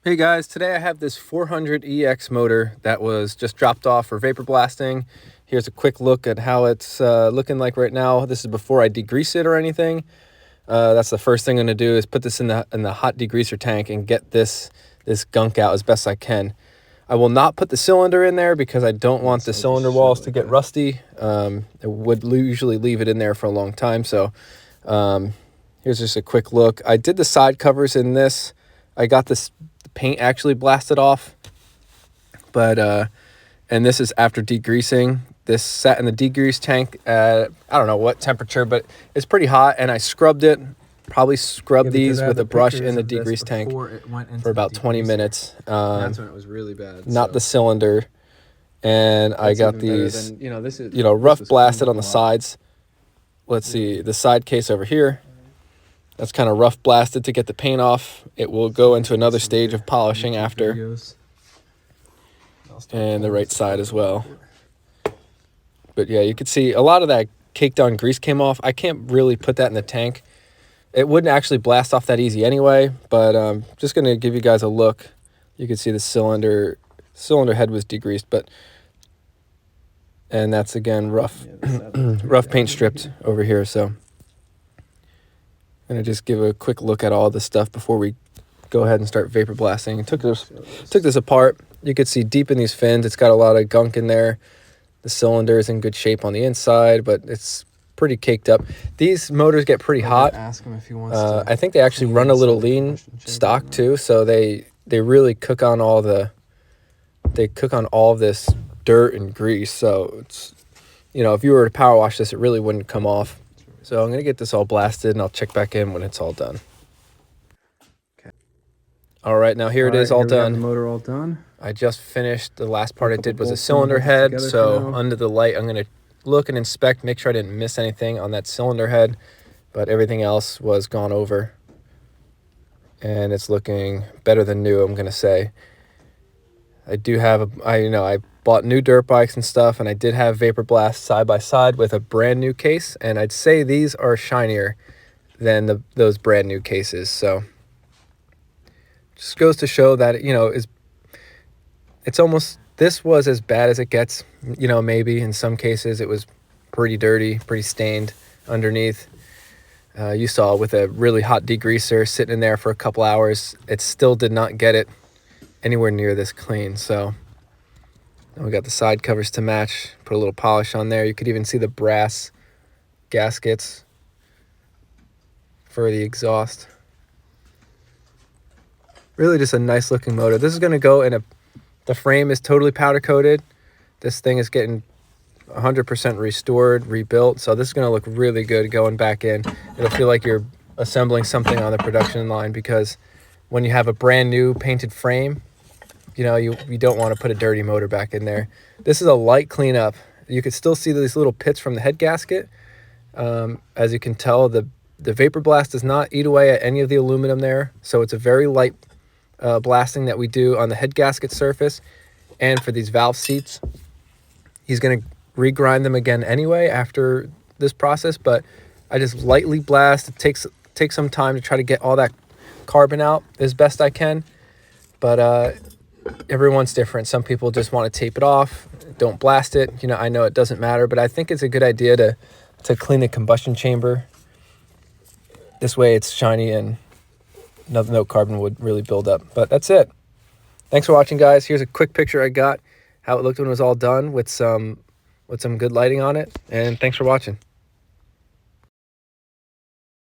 Hey guys, today I have this 400EX motor that was just dropped off for vapor blasting. Here's a quick look at how it's looking like right now. This is before I degrease it or anything. That's the first thing I'm gonna do is put this in the hot degreaser tank and get this gunk out as best I can. I will not put the cylinder in there because I don't want the cylinder walls to get rusty. I would usually leave it in there for a long time. So here's just a quick look. I did the side covers in this. I got this paint actually blasted off, but and this is after degreasing. This sat in the degrease tank at I don't know what temperature, but it's pretty hot, and I scrubbed it. Probably scrubbed these with a brush in the degrease tank for about 20 minutes. That's when it was really bad. Not the cylinder, and I got these rough blasted on the sides. Let's see the side case over here. That's kind of rough blasted to get the paint off. It will go into another stage of polishing after. And the right side as well. But yeah, you can see a lot of that caked on grease came off. I can't really put that in the tank. It wouldn't actually blast off that easy anyway, but just going to give you guys a look. You can see the cylinder head was degreased, and that's again rough, rough paint stripped over here. So I'm going to just give a quick look at all this stuff before we go ahead and start vapor blasting. Took this apart. You could see deep in these fins, it's got a lot of gunk in there. The cylinder is in good shape on the inside, but it's pretty caked up. These motors get pretty hot. Ask him if he wants to. I think they actually run a little lean stock too, so they really cook on all of this dirt and grease. So it's, if you were to power wash this, it really wouldn't come off. So I'm going to get this all blasted, and I'll check back in when it's all done. Okay. All right, now here it is all done. The motor all done. I just finished. The last part I did was a cylinder head. So under the light, I'm going to look and inspect, make sure I didn't miss anything on that cylinder head. But everything else was gone over. And it's looking better than new, I'm going to say. I do have, I bought new dirt bikes and stuff, and I did have Vapor Blast side by side with a brand new case, and I'd say these are shinier than those brand new cases. So just goes to show that it's almost, this was as bad as it gets. Maybe in some cases it was pretty dirty, pretty stained underneath. You saw with a really hot degreaser sitting in there for a couple hours, it still did not get it anywhere near this clean. So we got the side covers to match, put a little polish on there. You could even see the brass gaskets for the exhaust. Really just a nice looking motor. This is going to go in the frame is totally powder coated. This thing is getting 100% restored, rebuilt. So this is going to look really good going back in. It'll feel like you're assembling something on the production line, because when you have a brand new painted frame, you don't want to put a dirty motor back in there. This is a light cleanup. You can still see these little pits from the head gasket. As you can tell, the Vapor Blast does not eat away at any of the aluminum there. So it's a very light blasting that we do on the head gasket surface. And for these valve seats, he's going to regrind them again anyway after this process. But I just lightly blast. It takes some time to try to get all that carbon out as best I can. But everyone's different. Some people just want to tape it off, don't blast it. I know it doesn't matter, but I think it's a good idea to clean the combustion chamber. This way it's shiny and no carbon would really build up. But that's it. Thanks for watching, guys. Here's a quick picture I got, how it looked when it was all done with some good lighting on it. And thanks for watching.